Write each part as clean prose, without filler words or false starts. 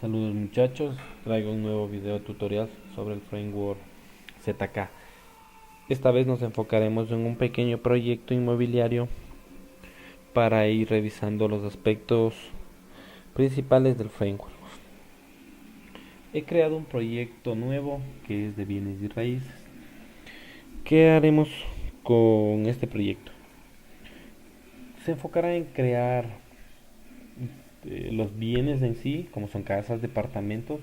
Saludos muchachos, traigo un nuevo video tutorial sobre el framework ZK. Esta vez nos enfocaremos en un pequeño proyecto inmobiliario para ir revisando los aspectos principales del framework. He creado un proyecto nuevo que es de bienes y raíces. ¿Qué haremos con este proyecto? Se enfocará en crear los bienes en sí, como son casas, departamentos,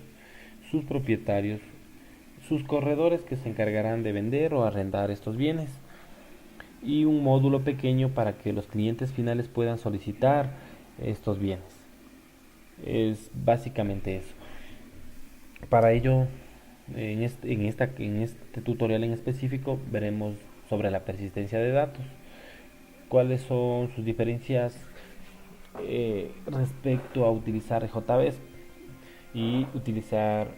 sus propietarios, sus corredores que se encargarán de vender o arrendar estos bienes y un módulo pequeño para que los clientes finales puedan solicitar estos bienes. Es básicamente eso. Para ello, en este tutorial en específico veremos sobre la persistencia de datos, cuáles son sus diferencias respecto a utilizar JVs y utilizar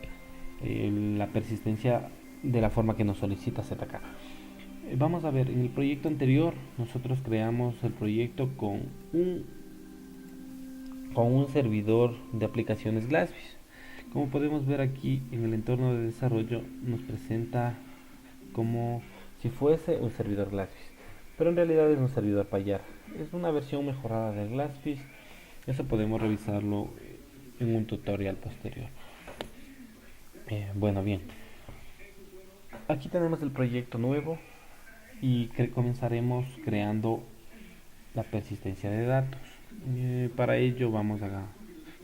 la persistencia de la forma que nos solicita ZK. Vamos a ver, en el proyecto anterior nosotros creamos el proyecto con un servidor de aplicaciones Glassfish. Como podemos ver aquí en el entorno de desarrollo nos presenta como si fuese un servidor Glassfish, pero en realidad es un servidor Payara. Es una versión mejorada de Glassfish. Eso podemos revisarlo en un tutorial posterior. Bueno, bien. Aquí tenemos el proyecto nuevo y comenzaremos creando la persistencia de datos. Para ello vamos a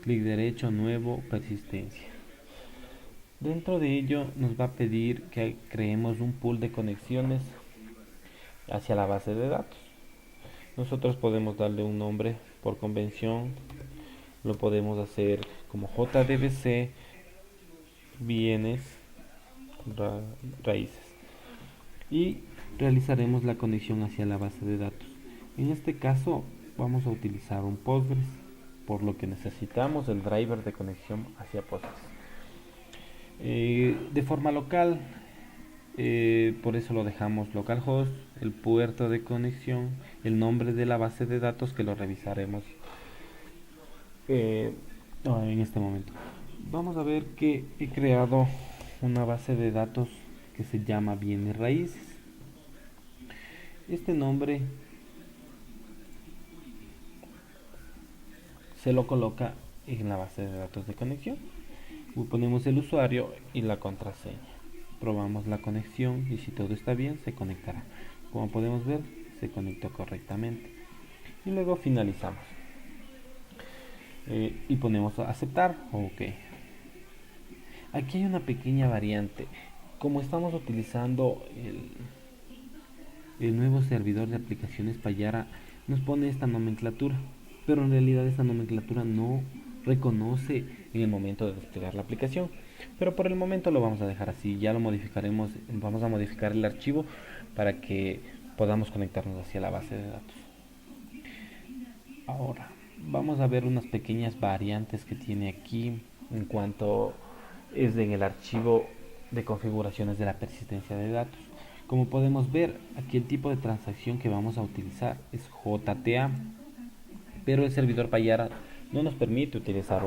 clic derecho, nuevo, persistencia. Dentro de ello nos va a pedir que creemos un pool de conexiones hacia la base de datos. Nosotros podemos darle un nombre por convención, lo podemos hacer como JDBC bienes raíces y realizaremos la conexión hacia la base de datos. En este caso vamos a utilizar un Postgres, por lo que necesitamos el driver de conexión hacia Postgres. De forma local, por eso lo dejamos localhost, el puerto de conexión, el nombre de la base de datos que lo revisaremos en este momento. Vamos a ver que he creado una base de datos que se llama bienes raíces. Este nombre se lo coloca en la base de datos de conexión. Ponemos el usuario y la contraseña. Probamos la conexión y si todo está bien se conectará. Como podemos ver, se conectó correctamente. Y luego finalizamos. Y ponemos a aceptar o OK. Aquí hay una pequeña variante. Como estamos utilizando el nuevo servidor de aplicaciones Payara, nos pone esta nomenclatura, pero en realidad esta nomenclatura no reconoce en el momento de desplegar la aplicación. Pero por el momento lo vamos a dejar así. Ya lo modificaremos, vamos a modificar el archivo para que podamos conectarnos hacia la base de datos. Ahora vamos a ver unas pequeñas variantes que tiene aquí en cuanto es en el archivo de configuraciones de la persistencia de datos. Como podemos ver, aquí el tipo de transacción que vamos a utilizar es JTA, pero el servidor Payara no nos permite utilizar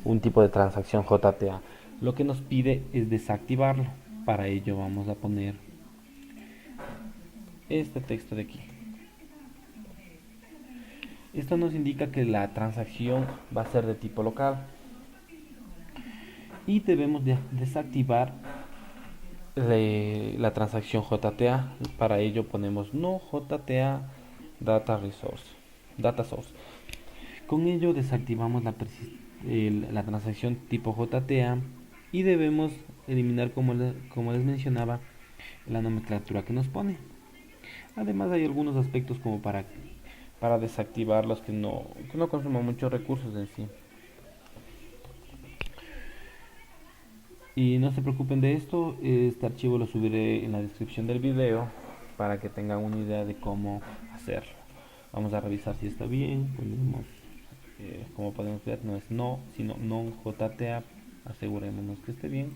un tipo de transacción JTA. Lo que nos pide es desactivarlo. Para ello vamos a poner este texto de aquí. Esto nos indica que la transacción va a ser de tipo local y debemos desactivar la transacción JTA. Para ello ponemos no JTA data source. Con ello desactivamos la transacción tipo JTA y debemos eliminar, como les mencionaba, la nomenclatura que nos pone. Además hay algunos aspectos como para desactivarlos que no consuman muchos recursos en sí. Y no se preocupen de esto, este archivo lo subiré en la descripción del video para que tengan una idea de cómo hacerlo. Vamos a revisar si está bien. Ponemos, como podemos ver, no es no, sino non JTA. Asegurémonos que esté bien,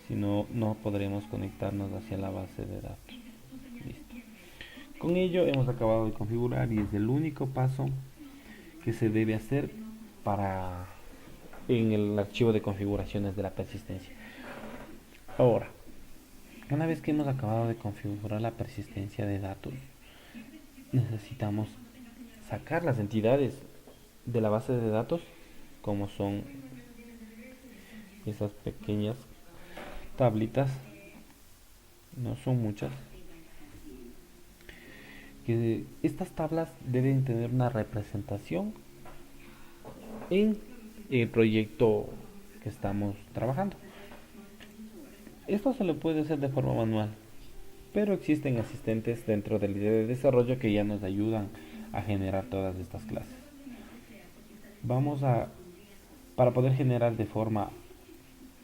si no, no podremos conectarnos hacia la base de datos. Listo. Con ello hemos acabado de configurar y es el único paso que se debe hacer para en el archivo de configuraciones de la persistencia. Ahora, una vez que hemos acabado de configurar la persistencia de datos, necesitamos sacar las entidades de la base de datos, como son esas pequeñas tablitas, no son muchas, que estas tablas deben tener una representación en el proyecto que estamos trabajando. Esto se lo puede hacer de forma manual, pero existen asistentes dentro del IDE de desarrollo que ya nos ayudan a generar todas estas clases. Para poder generar de forma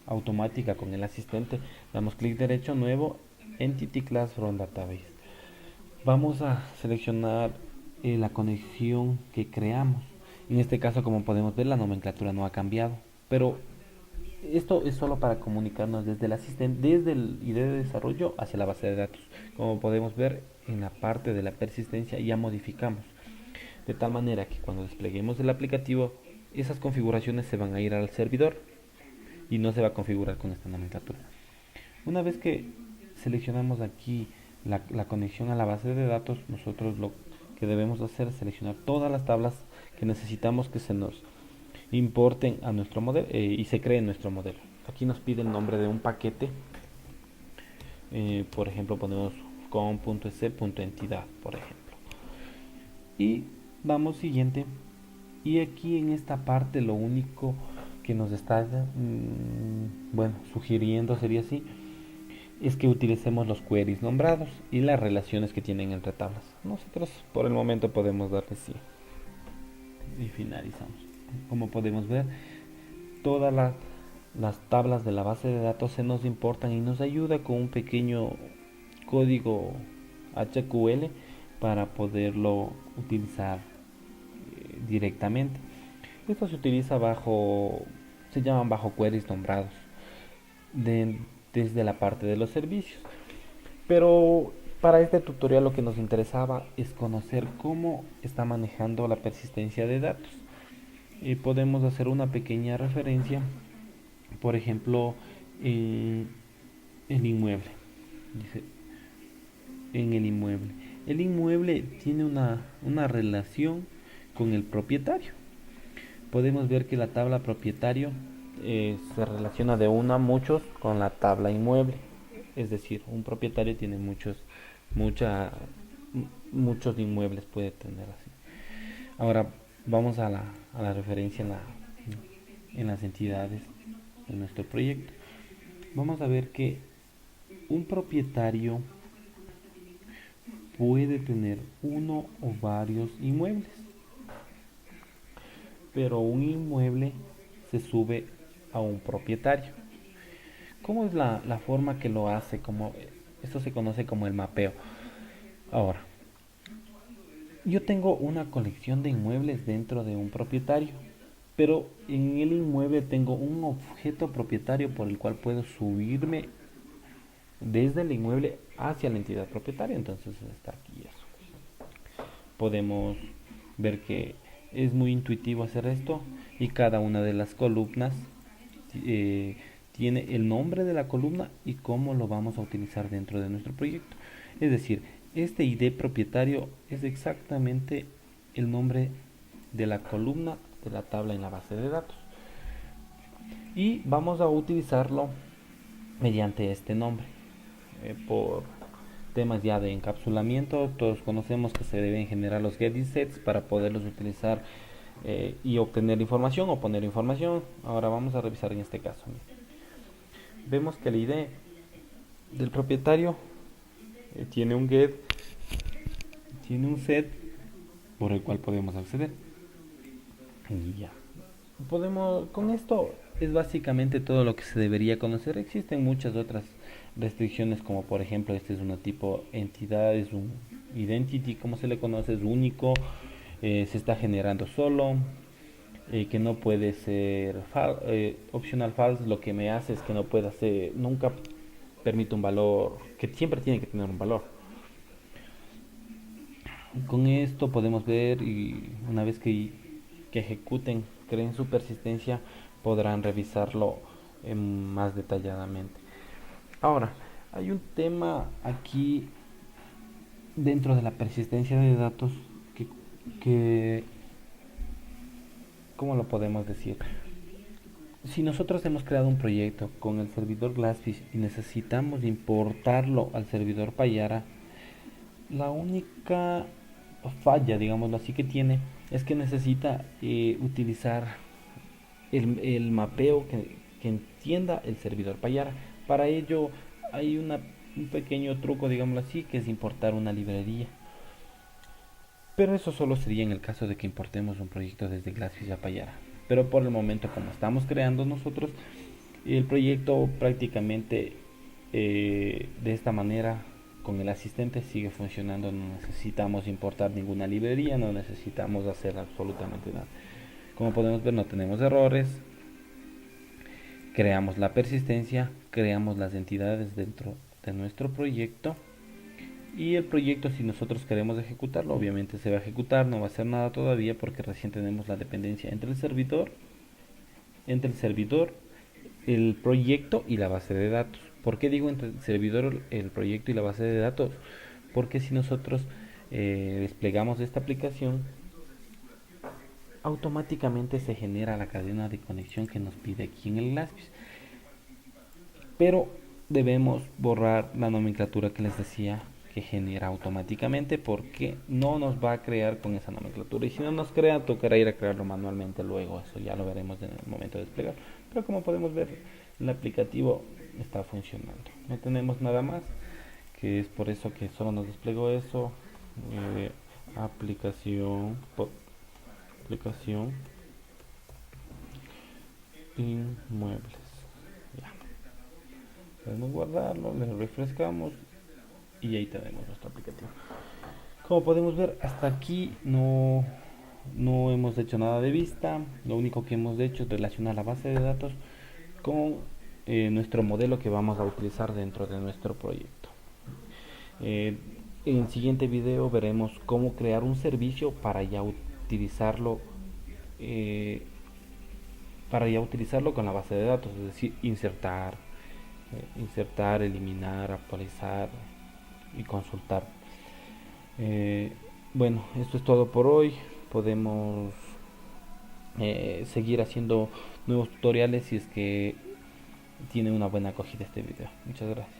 automática con el asistente, damos clic derecho, nuevo, Entity Class from Database. Vamos a seleccionar la conexión que creamos. En este caso, como podemos ver, la nomenclatura no ha cambiado, pero esto es solo para comunicarnos desde el asistente, desde el IDE de desarrollo hacia la base de datos. Como podemos ver, en la parte de la persistencia ya modificamos, de tal manera que cuando despleguemos el aplicativo, esas configuraciones se van a ir al servidor y no se va a configurar con esta nomenclatura. Una vez que seleccionamos aquí la conexión a la base de datos, nosotros lo que debemos hacer es seleccionar todas las tablas que necesitamos que se nos importen a nuestro modelo y se cree nuestro modelo. Aquí nos pide el nombre de un paquete, por ejemplo ponemos com.ec.entidad, por ejemplo, y damos siguiente. Y aquí en esta parte lo único que nos está sugiriendo sería así, es que utilicemos los queries nombrados y las relaciones que tienen entre tablas. Nosotros por el momento podemos darle sí y finalizamos. Como podemos ver, todas las tablas de la base de datos se nos importan y nos ayuda con un pequeño código HQL para poderlo utilizar directamente. Esto se utiliza se llaman bajo queries nombrados desde la parte de los servicios. Pero para este tutorial lo que nos interesaba es conocer cómo está manejando la persistencia de datos. Y podemos hacer una pequeña referencia, por ejemplo, el inmueble. Dice, en el inmueble. El inmueble tiene una relación con el propietario. Podemos ver que la tabla propietario se relaciona de uno a muchos con la tabla inmueble. Es decir, un propietario tiene muchos inmuebles, puede tener así. Ahora vamos a la referencia en las entidades de nuestro proyecto. Vamos a ver que un propietario puede tener uno o varios inmuebles, pero un inmueble se sube a un propietario. ¿Cómo es la forma que lo hace? Esto se conoce como el mapeo. Ahora, yo tengo una colección de inmuebles dentro de un propietario, pero en el inmueble tengo un objeto propietario por el cual puedo subirme desde el inmueble hacia la entidad propietaria. Entonces está aquí eso. Podemos ver que es muy intuitivo hacer esto y cada una de las columnas tiene el nombre de la columna y cómo lo vamos a utilizar dentro de nuestro proyecto. Es decir, este ID propietario es exactamente el nombre de la columna de la tabla en la base de datos y vamos a utilizarlo mediante este nombre. Por temas ya de encapsulamiento, todos conocemos que se deben generar los get sets para poderlos utilizar y obtener información o poner información. Ahora vamos a revisar en este caso. Vemos que el ID del propietario tiene un get, tiene un set por el cual podemos acceder. Y ya. Con esto es básicamente todo lo que se debería conocer. Existen muchas otras restricciones, como por ejemplo este es un tipo entidad, es un identity, como se le conoce, es único, se está generando solo, que no puede ser optional false. Lo que me hace es que no pueda ser, nunca permite un valor, que siempre tiene que tener un valor. Con esto podemos ver, y una vez que ejecuten, creen su persistencia, podrán revisarlo más detalladamente. Ahora, hay un tema aquí dentro de la persistencia de datos que ¿cómo lo podemos decir? Si nosotros hemos creado un proyecto con el servidor Glassfish y necesitamos importarlo al servidor Payara, la única falla, digámoslo así, que tiene es que necesita utilizar el mapeo que entienda el servidor Payara. Para ello hay un pequeño truco, digámoslo así, que es importar una librería. Pero eso solo sería en el caso de que importemos un proyecto desde Glassfish a Payara. Pero por el momento, como estamos creando nosotros el proyecto, prácticamente de esta manera con el asistente sigue funcionando. No necesitamos importar ninguna librería, no necesitamos hacer absolutamente nada. Como podemos ver, no tenemos errores. Creamos la persistencia, creamos las entidades dentro de nuestro proyecto. Y el proyecto, si nosotros queremos ejecutarlo, obviamente se va a ejecutar, no va a hacer nada todavía porque recién tenemos la dependencia entre el servidor, el proyecto y la base de datos. ¿Por qué digo entre el servidor, el proyecto y la base de datos? Porque si nosotros desplegamos esta aplicación, automáticamente se genera la cadena de conexión que nos pide aquí en el Glassfish. Pero debemos borrar la nomenclatura que les decía que genera automáticamente, porque no nos va a crear con esa nomenclatura, y si no nos crea tocará ir a crearlo manualmente luego. Eso ya lo veremos en el momento de desplegar, pero como podemos ver, el aplicativo está funcionando. No tenemos nada más, que es por eso que solo nos desplegó eso. Aplicación aplicación inmuebles. Ya, podemos guardarlo, le refrescamos y ahí tenemos nuestro aplicativo. Como podemos ver, hasta aquí no hemos hecho nada de vista. Lo único que hemos hecho es relacionar la base de datos con nuestro modelo que vamos a utilizar dentro de nuestro proyecto. En el siguiente video veremos cómo crear un servicio eh, para ya utilizarlo con la base de datos, es decir, insertar, eliminar, actualizar y consultar. Eh, bueno, esto es todo por hoy. Podemos seguir haciendo nuevos tutoriales si es que tiene una buena acogida este video. Muchas gracias.